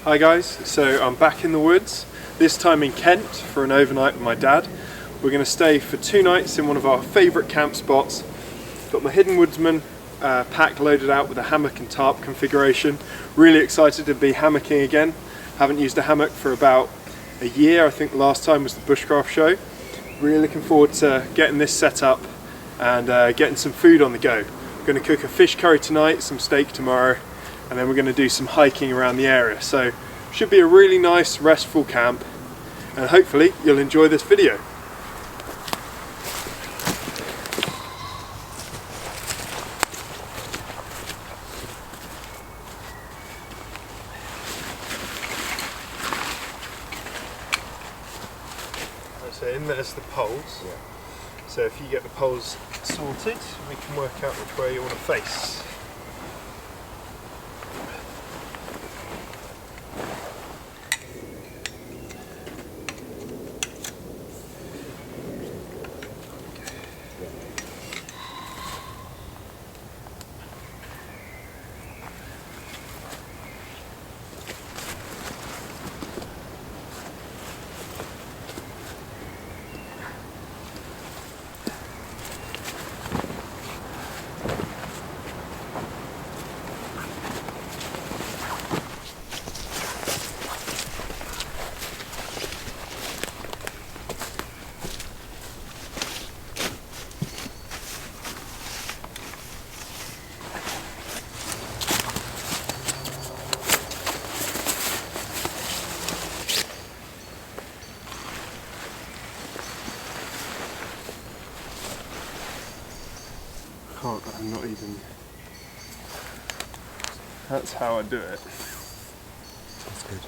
Hi guys, so I'm back in the woods, this time in Kent for an overnight with my dad. We're going to stay for 2 nights in one of our favourite camp spots. Got my Hidden Woodsman pack loaded out with a hammock and tarp configuration. Really excited to be hammocking again. Haven't used a hammock for about a year. I think the last time was the Bushcraft show. Really looking forward to getting this set up and getting some food on the go. We're going to cook a fish curry tonight, some steak tomorrow, and then we're going to do some hiking around the area. So should be a really nice restful camp, and hopefully you'll enjoy this video. So in there's the poles. Yeah. So if you get the poles sorted, we can work out which way you want to face. I'm not even. That's how I do it. That's good.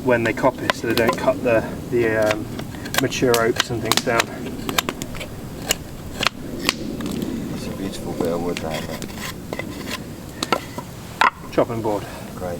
when they coppice, so they don't cut the mature oaks and things down. It's a beautiful bit of wood down there. Chopping board. Great.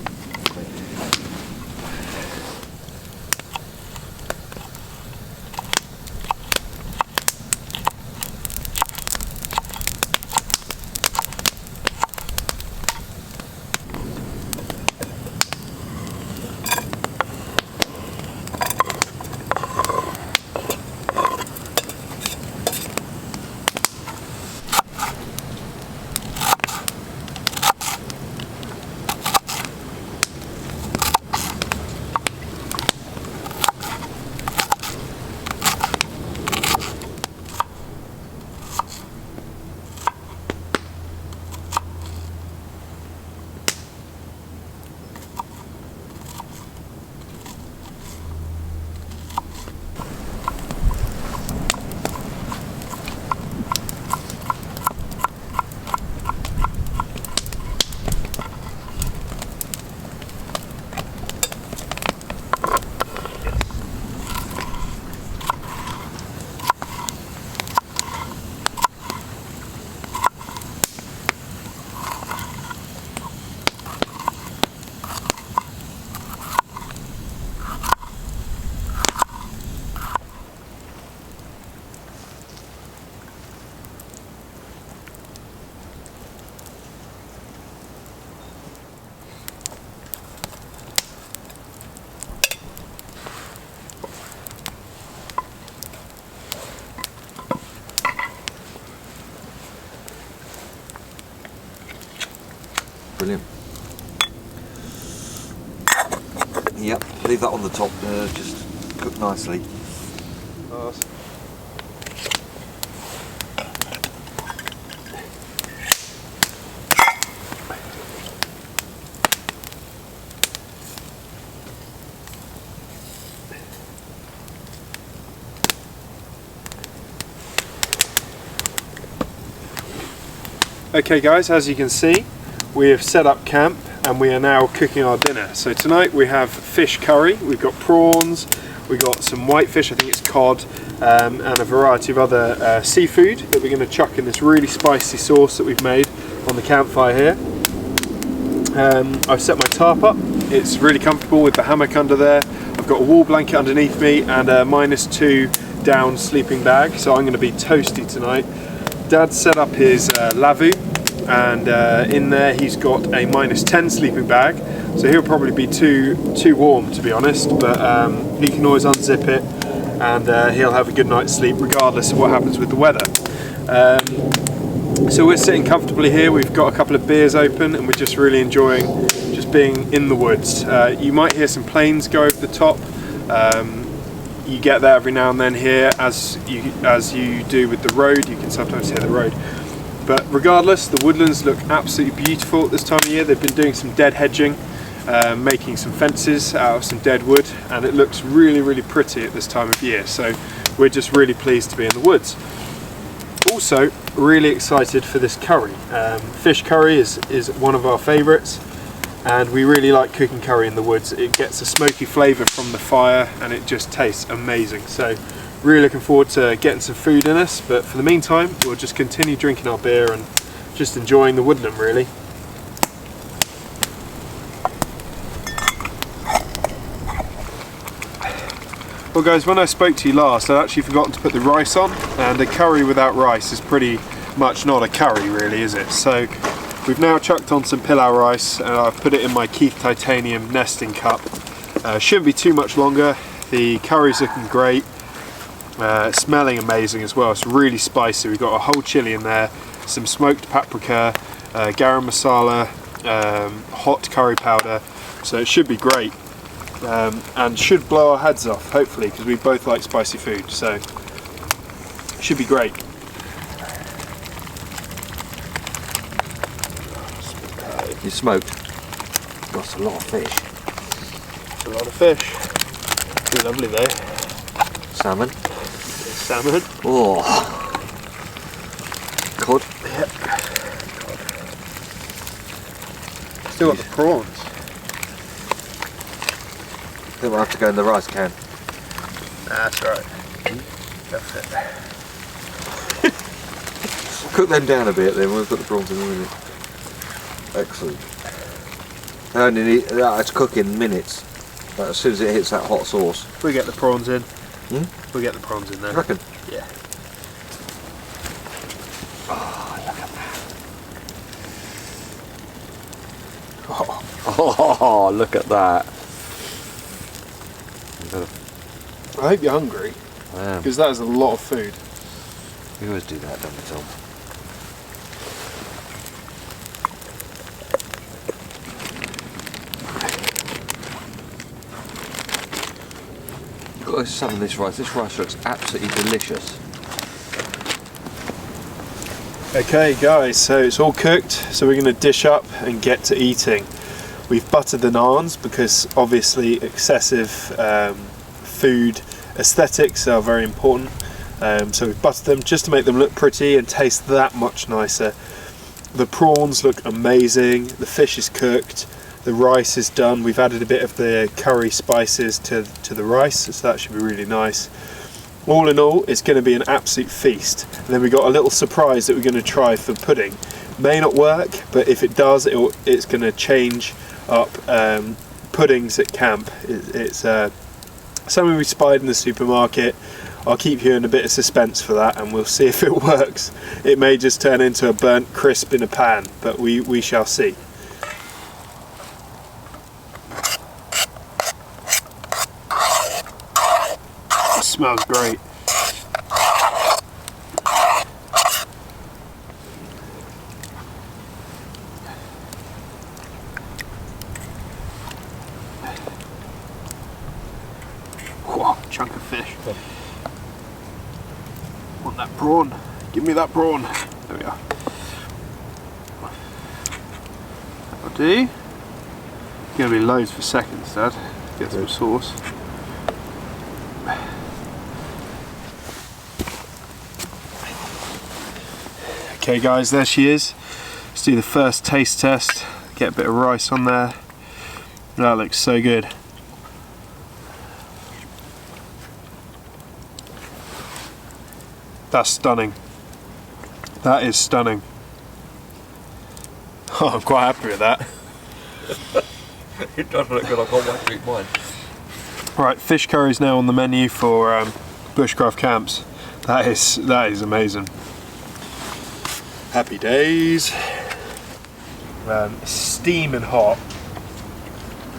Brilliant. Yep, leave that on the top there, just cook nicely. Awesome. Okay guys, as you can see, we have set up camp and we are now cooking our dinner. So tonight we have fish curry, we've got prawns, we've got some whitefish, I think it's cod, and a variety of other seafood that we're going to chuck in this really spicy sauce that we've made on the campfire here. I've set my tarp up, it's really comfortable with the hammock under there. I've got a wool blanket underneath me and a -2 down sleeping bag, so I'm going to be toasty tonight. Dad set up his lavu, and in there he's got a -10 sleeping bag, so he'll probably be too warm to be honest, but he can always unzip it and he'll have a good night's sleep regardless of what happens with the weather. So we're sitting comfortably here, we've got a couple of beers open and we're just really enjoying just being in the woods. You might hear some planes go over the top. You get that every now and then here, as you do with the road. You can sometimes hear the road. But regardless, the woodlands look absolutely beautiful at this time of year. They've been doing some dead hedging, making some fences out of some dead wood, and it looks really, really pretty at this time of year. So we're just really pleased to be in the woods. Also, really excited for this curry. Fish curry is one of our favourites, and we really like cooking curry in the woods. It gets a smoky flavour from the fire and it just tastes amazing. So really looking forward to getting some food in us, but for the meantime we'll just continue drinking our beer and just enjoying the woodland really. Well guys, when I spoke to you last I'd actually forgotten to put the rice on, and a curry without rice is pretty much not a curry really, is it? So we've now chucked on some pilau rice and I've put it in my Keith titanium nesting cup. Shouldn't be too much longer. The curry's looking great. Smelling amazing as well. It's really spicy. We've got a whole chili in there, some smoked paprika, garam masala, hot curry powder, so it should be great, and should blow our heads off hopefully, because we both like spicy food, so it should be great. You smoked? That's a lot of fish. It's a lot of fish. Pretty lovely though. Salmon. Salmon. Oh. Cod. Yep. Still got the prawns. Then we'll have to go in the rice can. That's right. That's it. Cook them down a bit then, we've got the prawns in a minute. Excellent. They only need that to cook in minutes. But as soon as it hits that hot sauce. We get the prawns in. Hmm? We'll get the prawns in there. You reckon? Yeah. Oh, look at that. Oh, look at that. I hope you're hungry, because that is a lot of food. We always do that, don't we, Tom? You've got to some of this rice. This rice looks absolutely delicious. Okay guys, so it's all cooked, so we're going to dish up and get to eating. We've buttered the naans because obviously excessive food aesthetics are very important. So we've buttered them just to make them look pretty and taste that much nicer. The prawns look amazing, the fish is cooked, the rice is done. We've added a bit of the curry spices to the rice, so that should be really nice. All in all, it's going to be an absolute feast. And then we've got a little surprise that we're going to try for pudding. May not work, but if it does, it's going to change up puddings at camp. It's something we spied in the supermarket. I'll keep you in a bit of suspense for that, and we'll see if it works. It may just turn into a burnt crisp in a pan, but we shall see. It smells great. Whoa, chunk of fish. Want that prawn? Give me that prawn. There we are. That'll do. Gonna be loads for seconds, Dad. Get some sauce. Okay guys, there she is. Let's do the first taste test. Get a bit of rice on there. That looks so good. That's stunning. That is stunning. Oh, I'm quite happy with that. It does look good, I can't wait to eat mine. Right, fish curry is now on the menu for Bushcraft camps. That is amazing. Happy days. Steaming hot,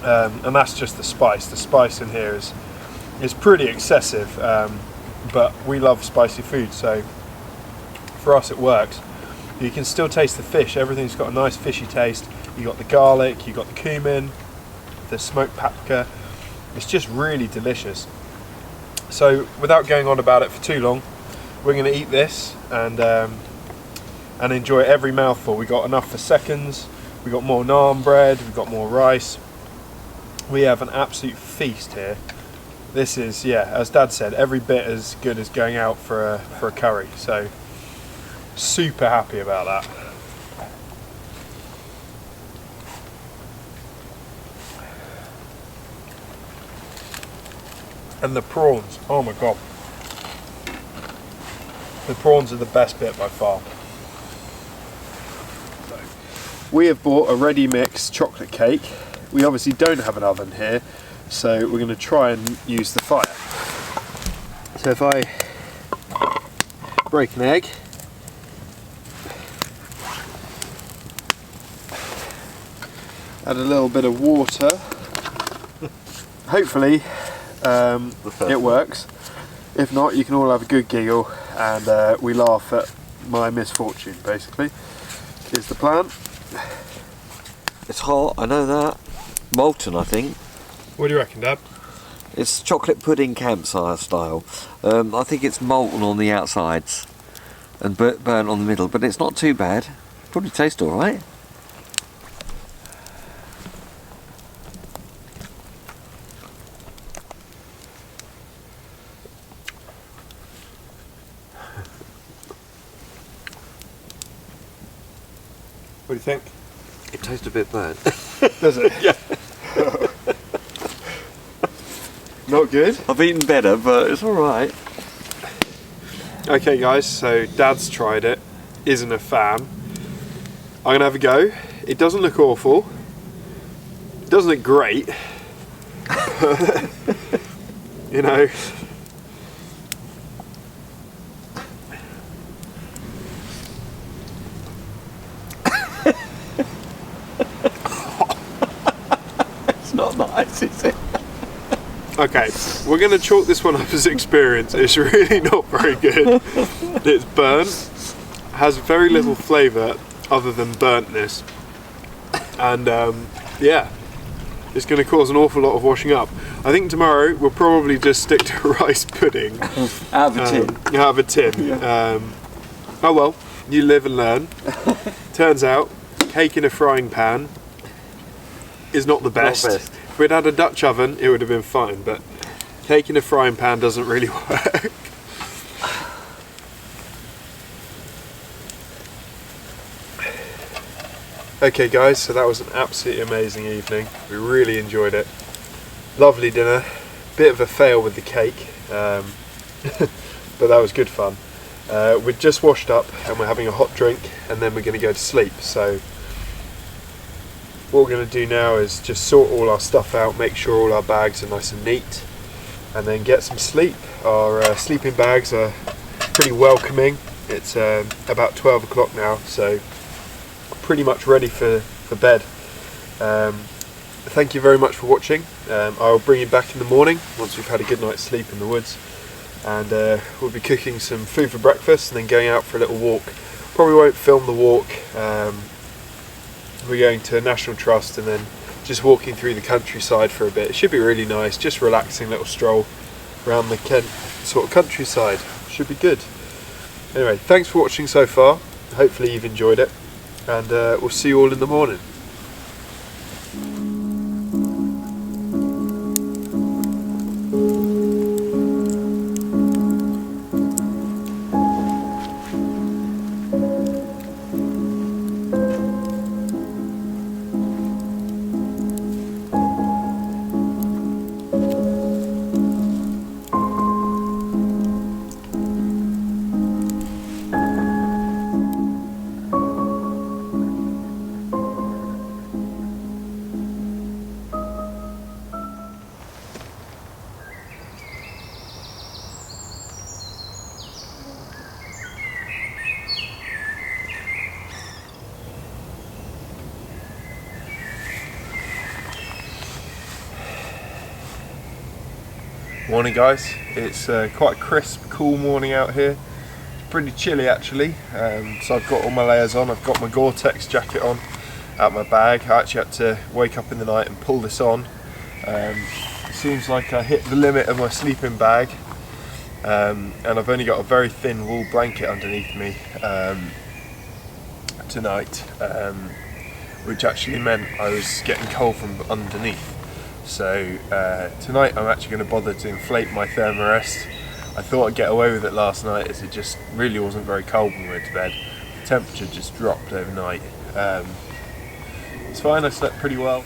and that's just the spice. The spice in here is pretty excessive, but we love spicy food, so for us it works. You can still taste the fish. Everything's got a nice fishy taste. You got the garlic, you got the cumin, the smoked paprika. It's just really delicious. So without going on about it for too long, we're going to eat this and enjoy every mouthful. We got enough for seconds. We got more naan bread. We got more rice. We have an absolute feast here. This is, yeah, as Dad said, every bit as good as going out for a curry. So super happy about that. And the prawns, oh my god. The prawns are the best bit by far. We have bought a ready mix chocolate cake. We obviously don't have an oven here, so we're going to try and use the fire. So if I break an egg, add a little bit of water, hopefully it works. If not, you can all have a good giggle and we laugh at my misfortune, basically, is the plan. It's hot, I know that. Molten, I think. What do you reckon, Dad? It's chocolate pudding campsite style. I think it's molten on the outsides and burnt on the middle, but it's not too bad. Probably tastes alright. What do you think? It tastes a bit burnt. Does it? Yeah. Not good? I've eaten better, but it's alright. Okay guys, so Dad's tried it, isn't a fan. I'm gonna have a go. It doesn't look awful. It doesn't look great. You know. It's not nice, is it? Okay, we're going to chalk this one up as experience. It's really not very good. It's burnt, has very little flavour other than burntness, and yeah, it's going to cause an awful lot of washing up. I think tomorrow we'll probably just stick to rice pudding. Out of a tin. Out of a tin. Yeah. Oh well, you live and learn. Turns out, cake in a frying pan is not the best. Not best. If we'd had a Dutch oven, it would have been fine, but cake in a frying pan doesn't really work. Okay guys, so that was an absolutely amazing evening. We really enjoyed it. Lovely dinner. Bit of a fail with the cake, but that was good fun. We've just washed up and we're having a hot drink and then we're going to go to sleep. So what we're going to do now is just sort all our stuff out, make sure all our bags are nice and neat, and then get some sleep. Our sleeping bags are pretty welcoming. It's about 12 o'clock now, so pretty much ready for bed. Thank you very much for watching. I'll bring you back in the morning once we've had a good night's sleep in the woods, and we'll be cooking some food for breakfast and then going out for a little walk. Probably won't film the walk. We're going to National Trust and then just walking through the countryside for a bit. It should be really nice, just relaxing little stroll around the Kent sort of countryside. Should be good. Anyway, thanks for watching so far. Hopefully you've enjoyed it, and we'll see you all in the morning. Morning guys, it's quite a crisp, cool morning out here. It's pretty chilly actually, so I've got all my layers on. I've got my Gore-Tex jacket on out my bag. I actually had to wake up in the night and pull this on. It seems like I hit the limit of my sleeping bag, and I've only got a very thin wool blanket underneath me tonight, which actually meant I was getting cold from underneath. So tonight I'm actually going to bother to inflate my thermarest. I thought I'd get away with it last night as it just really wasn't very cold when we went to bed. The temperature just dropped overnight. It's fine, I slept pretty well.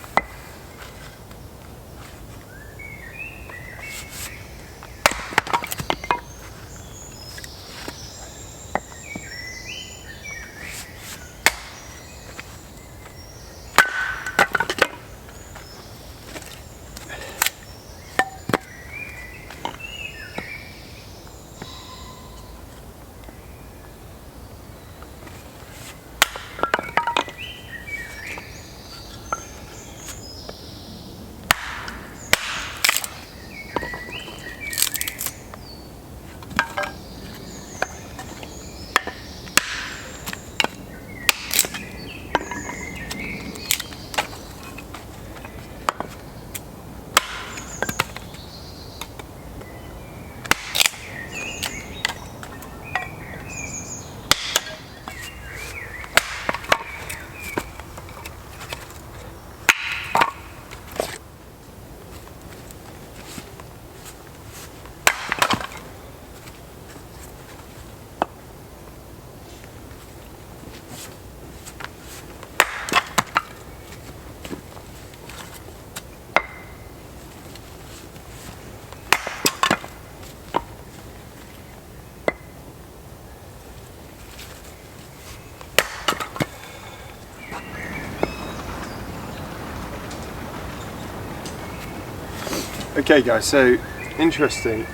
Okay guys, so interesting.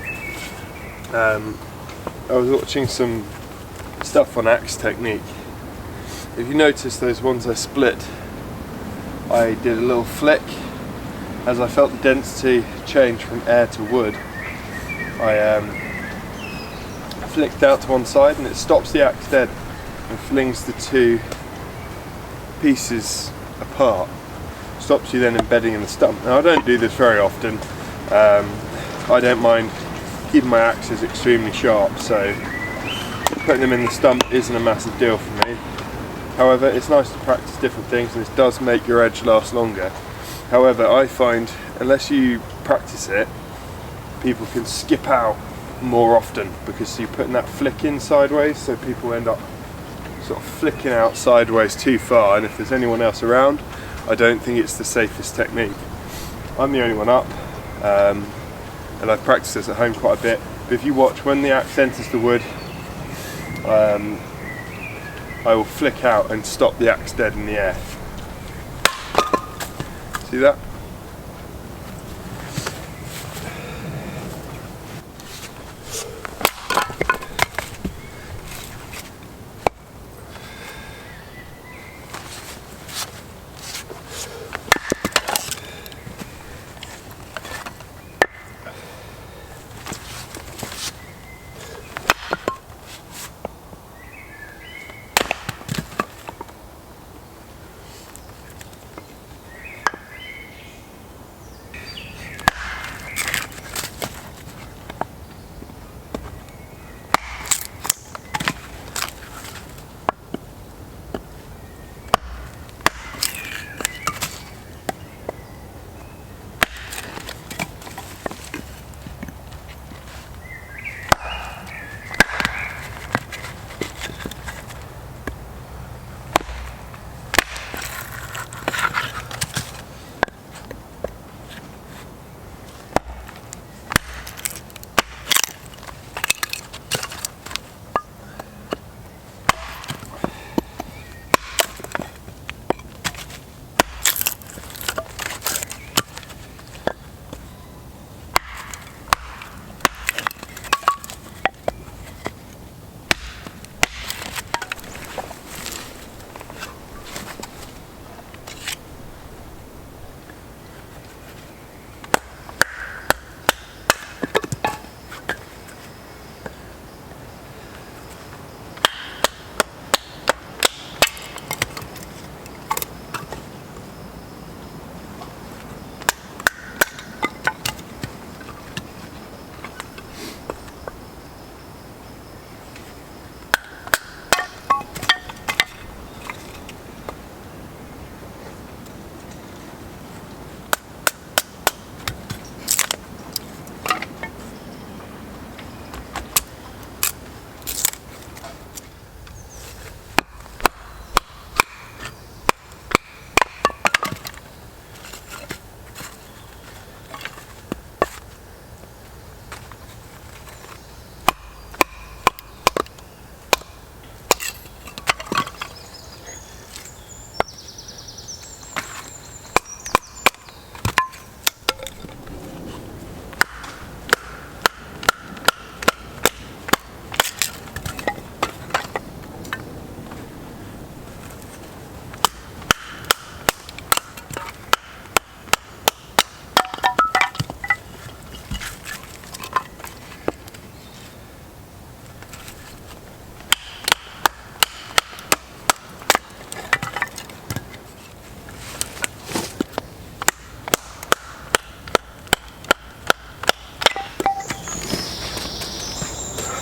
I was watching some stuff on axe technique. If you notice those ones I split, I did a little flick as I felt the density change from air to wood. I flicked out to one side and it stops the axe dead and flings the two pieces apart. Stops you then embedding in the stump. Now I don't do this very often. I don't mind keeping my axes extremely sharp, so putting them in the stump isn't a massive deal for me. However, it's nice to practice different things and this does make your edge last longer. However, I find unless you practice it, people can skip out more often because you're putting that flick in sideways, so people end up sort of flicking out sideways too far, and if there's anyone else around, I don't think it's the safest technique. I'm the only one up, and I've practiced this at home quite a bit, but if you watch when the axe enters the wood, I will flick out and stop the axe dead in the air. See that?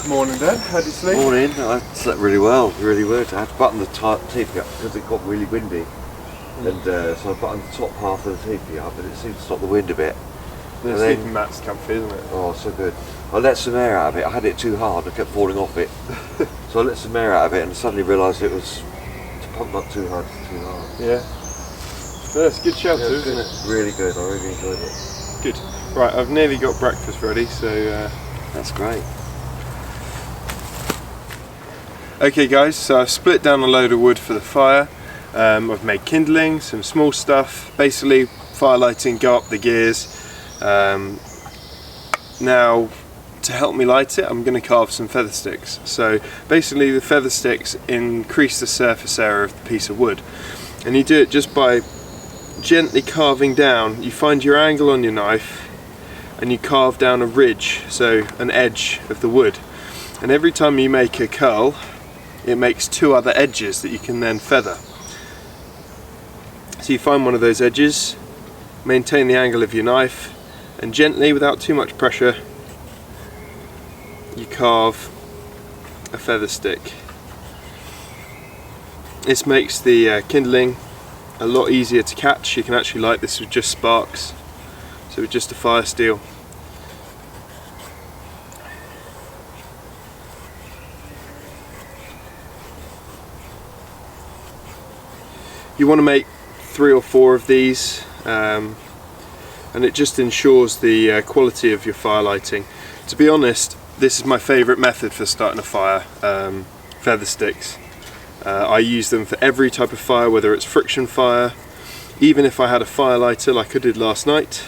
Morning, Dad. How'd you sleep? Morning. I slept really well, really well. I had to button the teepee up because it got really windy. And so I buttoned the top half of the teepee up and it seemed to stop the wind a bit. The sleeping mat's comfy, isn't it? Oh, so good. I let some air out of it. I had it too hard. I kept falling off it. So I let some air out of it and suddenly realised it was to pump not too hard, too hard. Yeah. No, it's a good shelter, isn't it? Really good. I really enjoyed it. Good. Right, I've nearly got breakfast ready, so... That's great. Okay guys, so I've split down a load of wood for the fire. I've made kindling, some small stuff, basically fire lighting, go up the gears, Now, to help me light it, I'm going to carve some feather sticks. So basically the feather sticks increase the surface area of the piece of wood, and you do it just by gently carving down. You find your angle on your knife and you carve down a ridge, so an edge of the wood, and every time you make a curl it makes two other edges that you can then feather. So you find one of those edges, maintain the angle of your knife, and gently, without too much pressure, you carve a feather stick. This makes the kindling a lot easier to catch. You can actually light this with just sparks, so with just a fire steel. You want to make 3 or 4 of these, and it just ensures the quality of your fire lighting. To be honest, this is my favourite method for starting a fire, feather sticks. I use them for every type of fire, whether it's friction fire, even if I had a fire lighter like I did last night.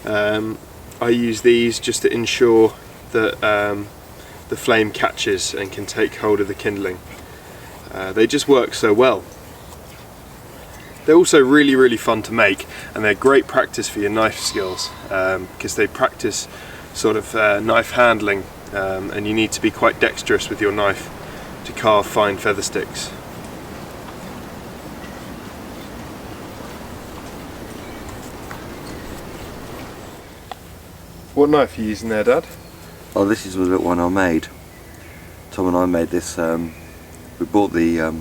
I use these just to ensure that the flame catches and can take hold of the kindling. They just work so well. They're also really fun to make, and they're great practice for your knife skills, because they practice sort of knife handling, and you need to be quite dexterous with your knife to carve fine feather sticks. What knife are you using there, Dad? Oh, this is the little one I made. Tom and I made this. We bought the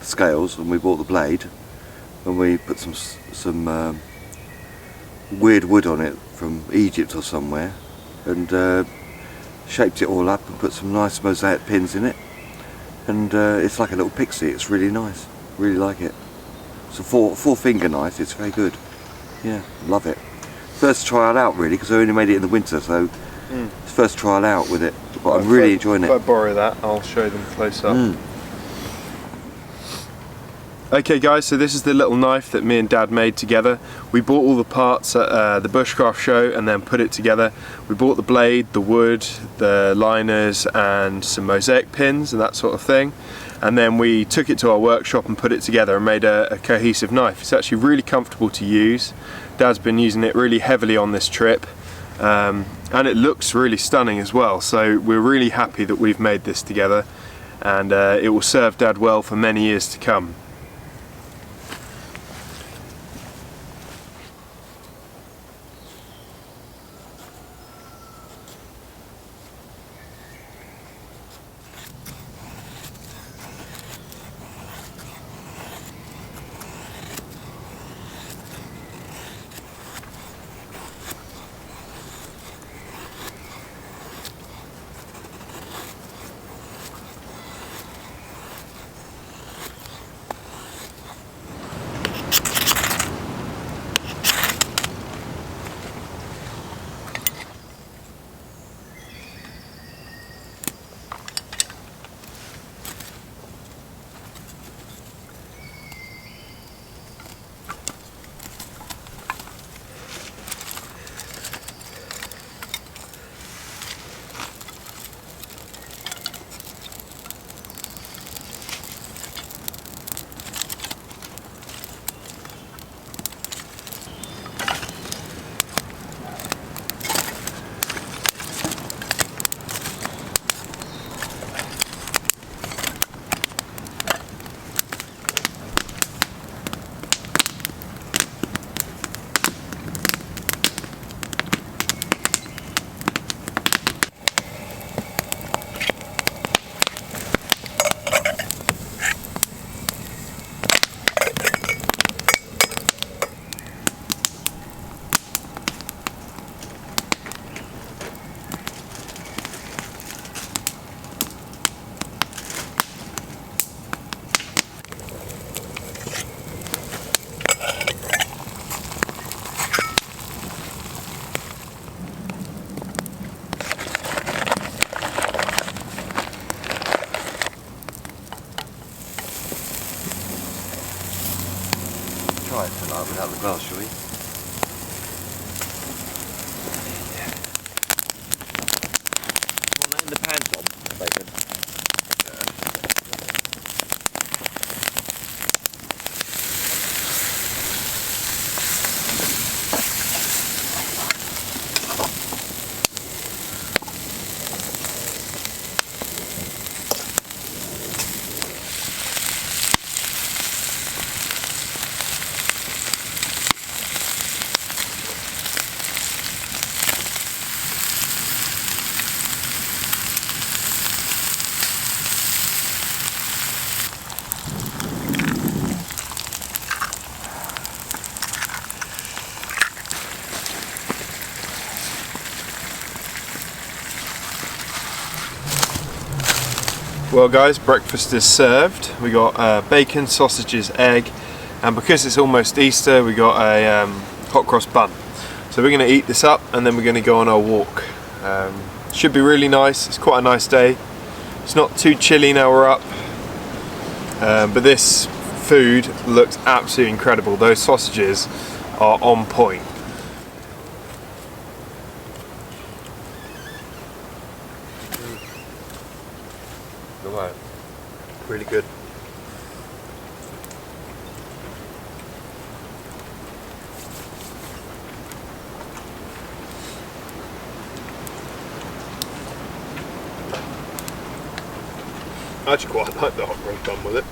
scales and we bought the blade, and we put some weird wood on it from Egypt or somewhere, and shaped it all up and put some nice mosaic pins in it, and it's like a little pixie. It's really nice, really like it. It's a four finger knife. It's very good. Yeah, love it. First trial out really, because I only made it in the winter, so it's first trial out with it, but I'm really enjoying it. If I borrow that, I'll show them close up. Okay guys, so this is the little knife that me and Dad made together. We bought all the parts at the Bushcraft show and then put it together. We bought the blade, the wood, the liners and some mosaic pins and that sort of thing. And then we took it to our workshop and put it together and made a cohesive knife. It's actually really comfortable to use. Dad's been using it really heavily on this trip, and it looks really stunning as well. So we're really happy that we've made this together, and it will serve Dad well for many years to come. Try it tonight without the glass, shall we? Well guys, breakfast is served. We got bacon, sausages, egg, and because it's almost Easter, we got a hot cross bun. So we're going to eat this up and then we're going to go on our walk. Should be really nice. It's quite a nice day. It's not too chilly now we're up, but this food looks absolutely incredible. Those sausages are on point. Really good. I actually quite like the hot cross bun with it.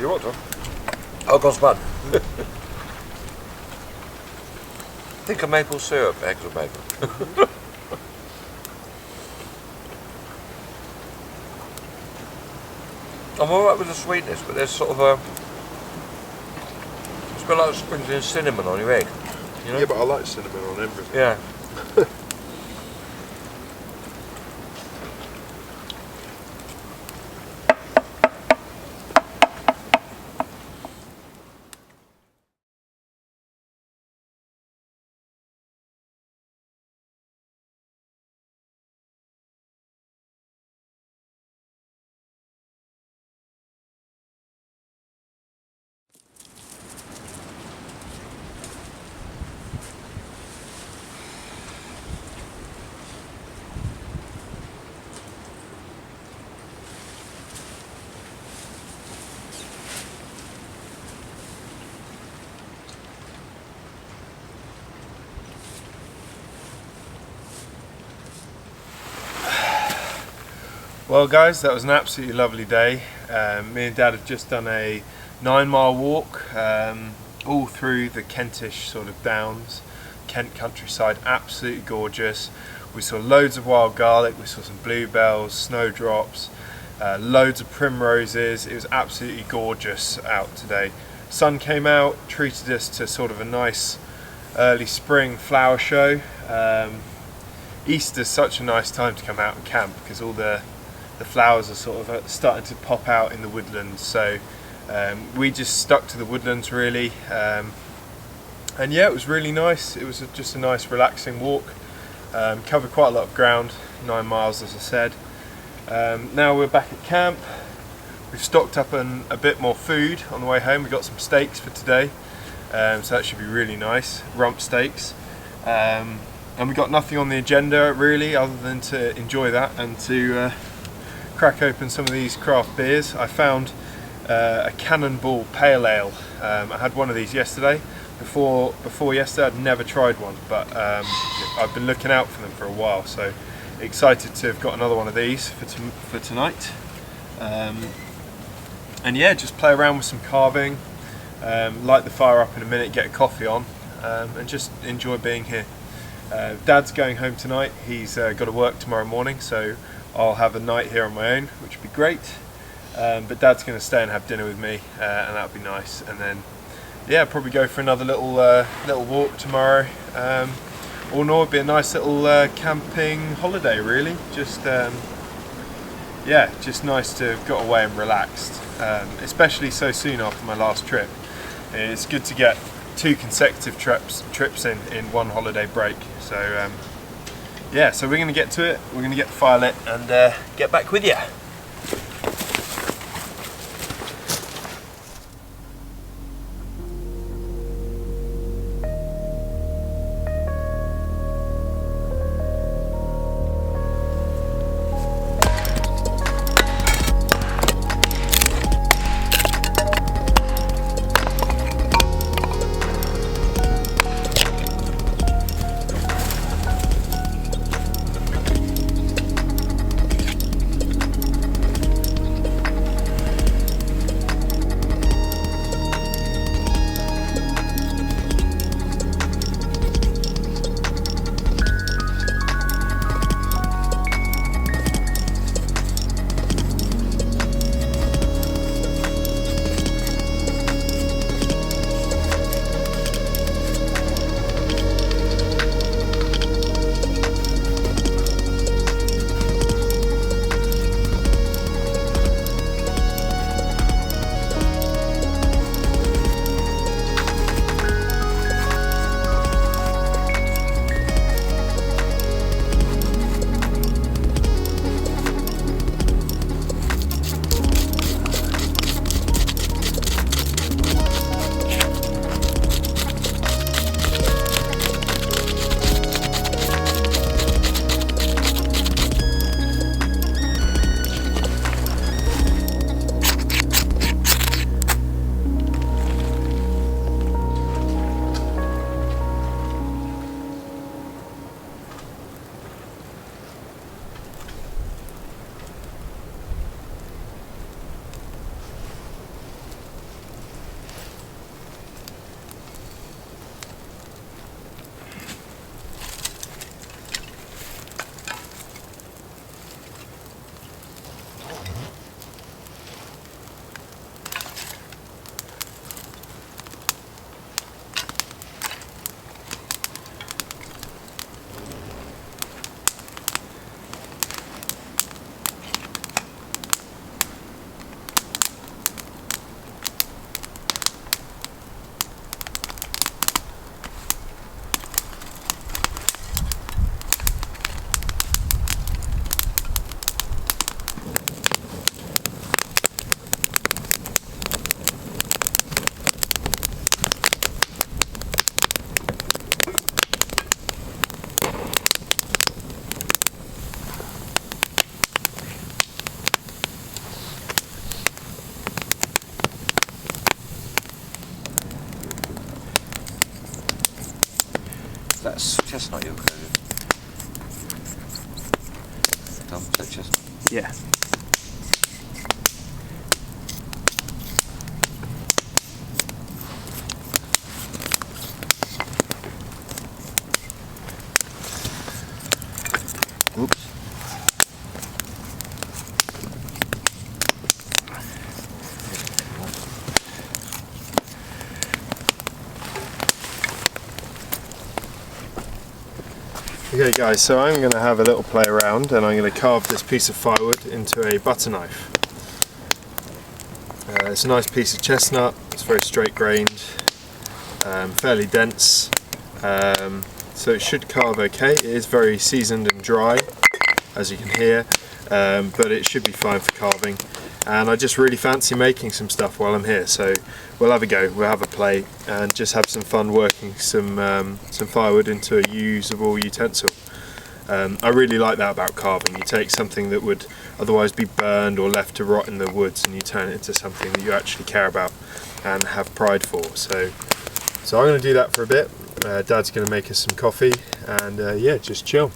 You want one? Hot cross bun. Think of maple syrup, eggs or bacon. I'm alright with the sweetness, but there's sort of a... It's got like sprinkling cinnamon on your egg. You know? Yeah, but I like cinnamon on everything. Yeah. Well guys, that was an absolutely lovely day. Me and Dad have just done a 9-mile walk all through the Kentish sort of downs, Kent countryside, absolutely gorgeous. We saw loads of wild garlic, we saw some bluebells, snowdrops, loads of primroses. It was absolutely gorgeous out today. Sun came out, treated us to sort of a nice early spring flower show. Easter's such a nice time to come out and camp because all the flowers are sort of starting to pop out in the woodlands, so we just stuck to the woodlands really, and yeah, it was really nice. It was just a nice relaxing walk, covered quite a lot of ground, 9 miles as I said. Now we're back at camp. We've stocked up on a bit more food on the way home. We got some steaks for today, so that should be really nice, rump steaks, and we got nothing on the agenda really other than to enjoy that and to crack open some of these craft beers. I found a Cannonball Pale Ale. I had one of these yesterday. Before yesterday I'd never tried one, but I've been looking out for them for a while, so excited to have got another one of these for tonight. And yeah, just play around with some carving, light the fire up in a minute, get a coffee on, and just enjoy being here. Dad's going home tonight. He's got to work tomorrow morning, so I'll have a night here on my own, which would be great. But Dad's going to stay and have dinner with me, and that'll be nice. And then, yeah, probably go for another little walk tomorrow. All in all, it'd be a nice little camping holiday, really. Just yeah, just nice to have got away and relaxed, especially so soon after my last trip. It's good to get 2 consecutive trips in one holiday break. So yeah, so we're going to get to it. We're going to get the fire lit and get back with you. That's chestnut you're cooking. Tom, is that chestnut? Yeah. Oops. Okay guys, so I'm going to have a little play around and I'm going to carve this piece of firewood into a butter knife. It's a nice piece of chestnut, it's very straight grained, fairly dense, so it should carve okay. It is very seasoned and dry, as you can hear, but it should be fine for carving. And I just really fancy making some stuff while I'm here, so we'll have a go, we'll have a play and just have some fun working some firewood into a usable utensil. I really like that about carving. You take something that would otherwise be burned or left to rot in the woods and you turn it into something that you actually care about and have pride for. So I'm going to do that for a bit. Dad's going to make us some coffee and yeah, just chill.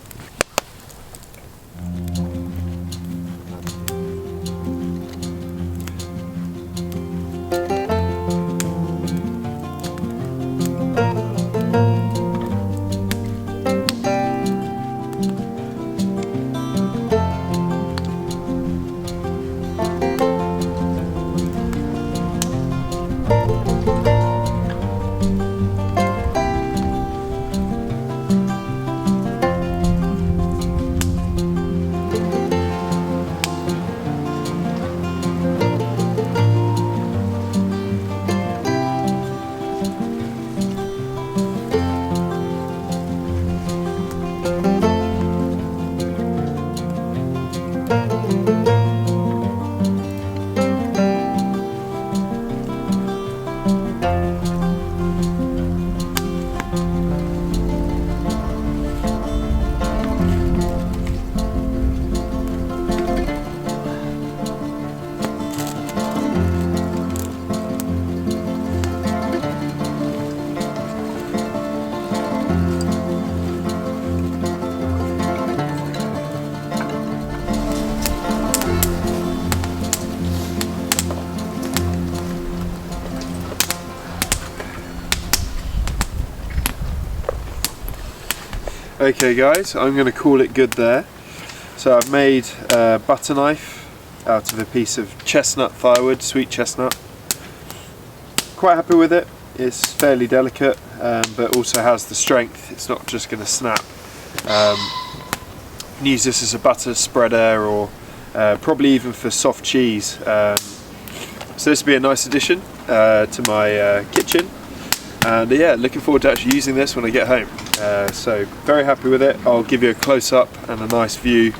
Okay guys, I'm going to call it good there. So I've made a butter knife out of a piece of chestnut firewood, sweet chestnut. Quite happy with it. It's fairly delicate, but also has the strength. It's not just going to snap. You can use this as a butter spreader or probably even for soft cheese. So this will be a nice addition to my kitchen. And yeah, looking forward to actually using this when I get home. So very happy with it. I'll give you a close-up and a nice view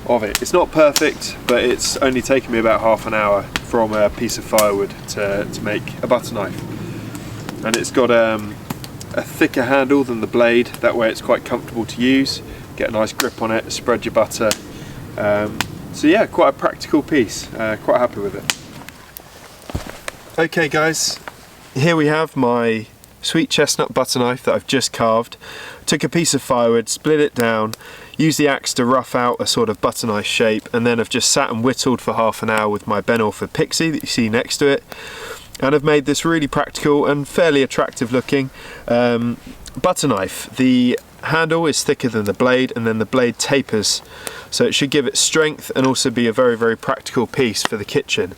of it. It's not perfect, but it's only taken me about half an hour from a piece of firewood to make a butter knife. And it's got a thicker handle than the blade, that way it's quite comfortable to use. Get a nice grip on it, spread your butter. So yeah, quite a practical piece. Quite happy with it. Okay guys, here we have my sweet chestnut butter knife that I've just carved. Took a piece of firewood, split it down, used the axe to rough out a sort of butter knife shape, and then I've just sat and whittled for half an hour with my Ben Orford Pixie that you see next to it. And I've made this really practical and fairly attractive looking butter knife. The handle is thicker than the blade, and then the blade tapers, so it should give it strength and also be a very, very practical piece for the kitchen.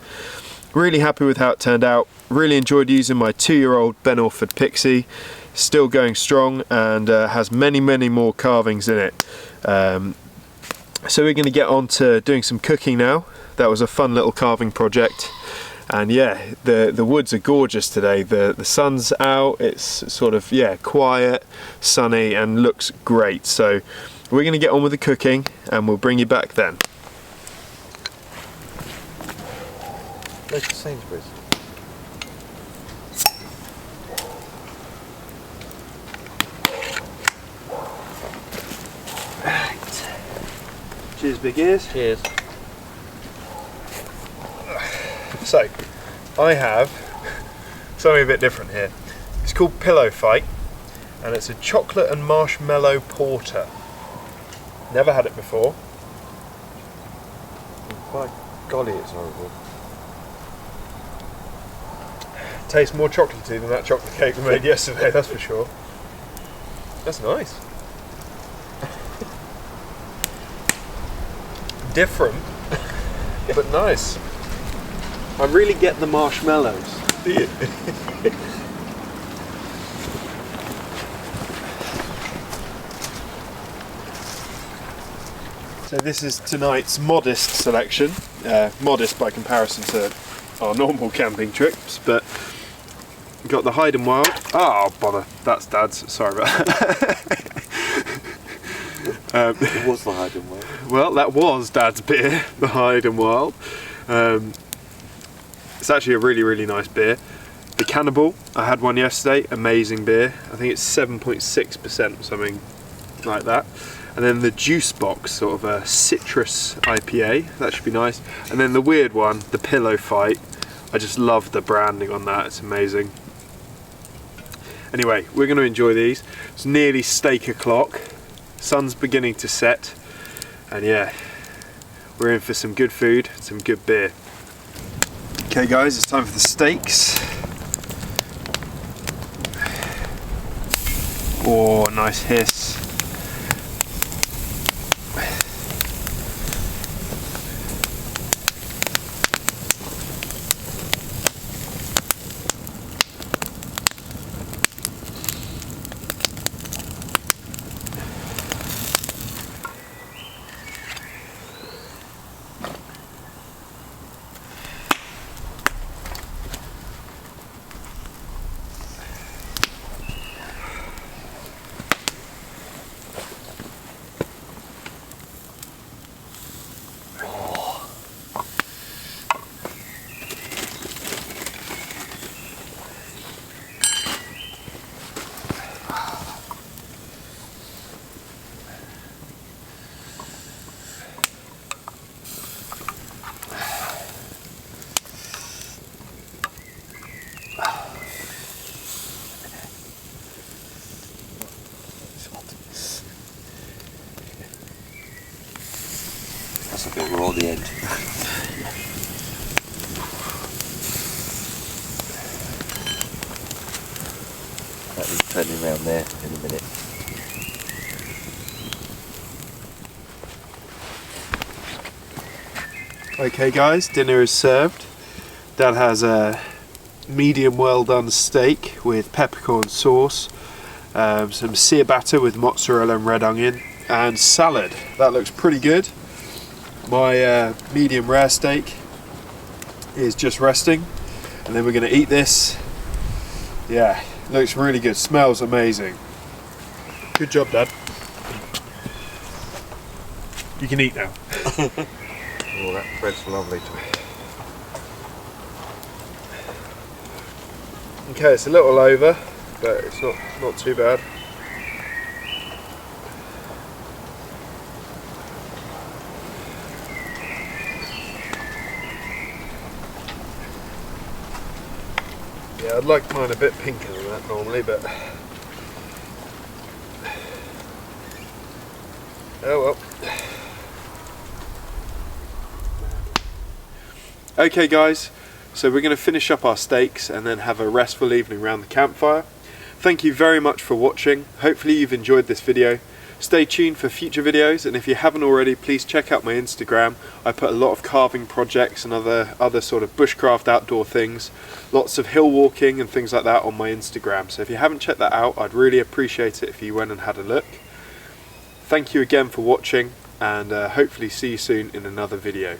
Really happy with how it turned out. Really enjoyed using my 2-year-old Ben Orford Pixie. Still going strong and has many, many more carvings in it. So we're going to get on to doing some cooking now. That was a fun little carving project. And yeah, the woods are gorgeous today. The sun's out, it's sort of, yeah, quiet, sunny, and looks great. So we're going to get on with the cooking and we'll bring you back then. Let's to Sainsbury's. Right. Cheers, big ears. Cheers. So, I have something a bit different here. It's called Pillow Fight, and it's a chocolate and marshmallow porter. Never had it before. By golly, it's horrible. Tastes more chocolatey than that chocolate cake we made yesterday, that's for sure. That's nice. Different, but nice. I really get the marshmallows. Do you? So this is tonight's modest selection. Modest by comparison to our normal camping trips, but got the Hide and Wild. Oh bother, that's Dad's. Sorry about that. It was the Hide and Wild. Well, that was Dad's beer, the Hide and Wild. It's actually a really nice beer. The Cannibal, I had one yesterday, amazing beer. I think it's 7.6%, something like that. And then the Juice Box, sort of a citrus IPA, that should be nice. And then the weird one, the Pillow Fight. I just love the branding on that, it's amazing. Anyway, we're going to enjoy these. It's nearly steak o'clock, sun's beginning to set, and yeah, we're in for some good food, some good beer. Okay guys, it's time for the steaks. Oh, nice hiss. That's a bit raw, the end. That is turning around there in a minute. Okay guys, dinner is served. Dad has a medium well done steak with peppercorn sauce, some ciabatta with mozzarella and red onion, and salad. That looks pretty good. My medium rare steak is just resting, and then we're going to eat this. Yeah, looks really good, smells amazing. Good job, Dad. You can eat now. Oh, that bread's lovely to me. Okay, it's a little over, but it's not too bad. Yeah, I'd like mine a bit pinker than that normally, but oh well. Okay guys, so we're going to finish up our steaks and then have a restful evening around the campfire. Thank you very much for watching. Hopefully you've enjoyed this video. Stay tuned for future videos, and if you haven't already, please check out my Instagram. I put a lot of carving projects and other sort of bushcraft outdoor things, lots of hill walking and things like that on my Instagram. So if you haven't checked that out, I'd really appreciate it if you went and had a look. Thank you again for watching, and hopefully see you soon in another video.